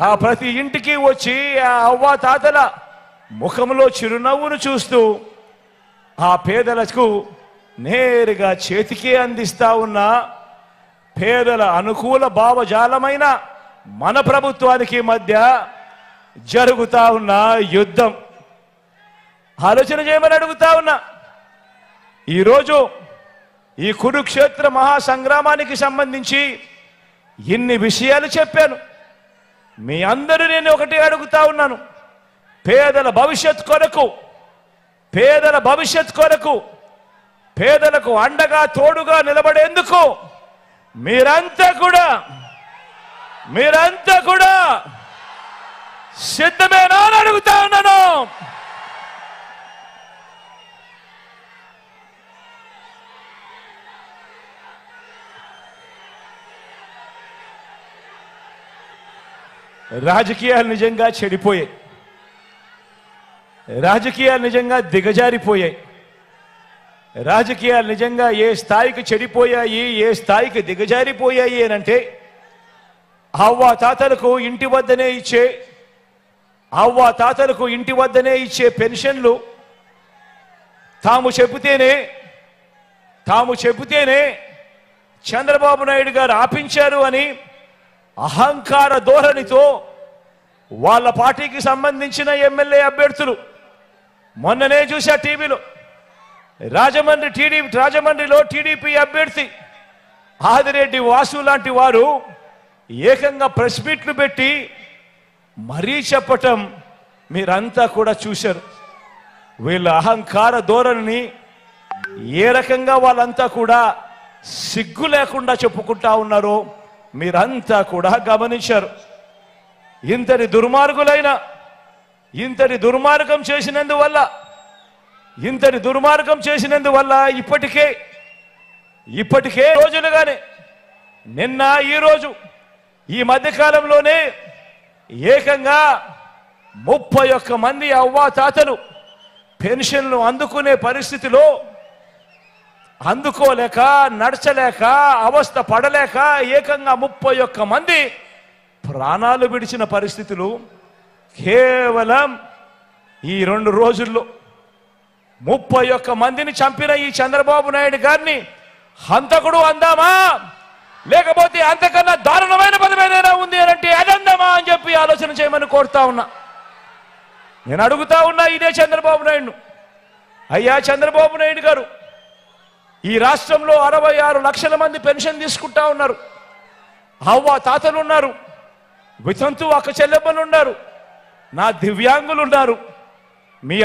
ఆ ప్రతి ఇంటికి వచ్చి ఆ అవ్వ తాతల ముఖంలో చిరునవ్వును చూస్తూ ఆ పేదలకు నేరుగా చేతికే అందిస్తా ఉన్న పేదల అనుకూల భావజాలమైన మన ప్రభుత్వానికి మధ్య జరుగుతా ఉన్న యుద్ధం ఆలోచన చేయమని అడుగుతా ఉన్నా. ఈరోజు ఈ కురుక్షేత్ర మహాసంగ్రామానికి సంబంధించి ఇన్ని విషయాలు చెప్పాను. మీ అందరూ నేను ఒకటే అడుగుతా ఉన్నాను, పేదల భవిష్యత్ కొరకు, పేదల భవిష్యత్ కొరకు, పేదలకు అండగా తోడుగా నిలబడేందుకు మీరంతా కూడా సిద్ధమేనా అని అడుగుతా ఉన్నాను. రాజకీయాలు నిజంగా చెడిపోయాయి, రాజకీయాలు నిజంగా దిగజారిపోయాయి, రాజకీయాలు నిజంగా ఏ స్థాయికి చెడిపోయాయి, ఏ స్థాయికి దిగజారిపోయాయి అనంటే అవ్వ తాతలకు ఇంటి వద్దనే ఇచ్చే పెన్షన్లు తాము చెబితేనే చంద్రబాబు నాయుడు గారు ఆపించారు అని అహంకార ధోరణితో వాళ్ళ పార్టీకి సంబంధించిన ఎమ్మెల్యే అభ్యర్థులు మొన్ననే చూసా టీవీలో, రాజమండ్రిలో టీడీపీ అభ్యర్థి ఆదిరెడ్డి వాసు లాంటి వారు ఏకంగా ప్రెస్ మీట్లు పెట్టి మరీ చెప్పటం మీరంతా కూడా చూశారు. వీళ్ళ అహంకార ధోరణిని ఏ రకంగా వాళ్ళంతా కూడా సిగ్గు లేకుండా చెప్పుకుంటా ఉన్నారో మీరంతా కూడా గమనించారు. ఇంతటి దుర్మార్గం చేసినందువల్ల ఇప్పటికే రోజులుగానే నిన్న ఈరోజు ఈ మధ్యకాలంలోనే ఏకంగా 31 మంది అవ్వాతాతలు పెన్షన్లు అందుకునే పరిస్థితిలో అందుకోలేక నడచలేక అవస్థ పడలేక ఏకంగా 31 మంది ప్రాణాలు విడిచిన పరిస్థితులు కేవలం ఈ 2 రోజుల్లో 31 మందిని చంపిన ఈ చంద్రబాబు నాయుడు గారిని హంతకుడు అందామా, లేకపోతే అంతకన్నా దారుణమైన పదం ఏదైనా ఉంది అంటే అదందామా అని చెప్పి ఆలోచన చేయమని కోరుతా ఉన్నా. నేను అడుగుతా ఉన్నా ఇదే చంద్రబాబు నాయుడు, అయ్యా చంద్రబాబు నాయుడు గారు, ఈ రాష్ట్రంలో 66 లక్షల మంది పెన్షన్ తీసుకుంటా ఉన్నారు, అవ్వ తాతలు ఉన్నారు, వితంతు అక్క చెల్లెమ్మలు ఉన్నారు, నా దివ్యాంగులు ఉన్నారు. మీ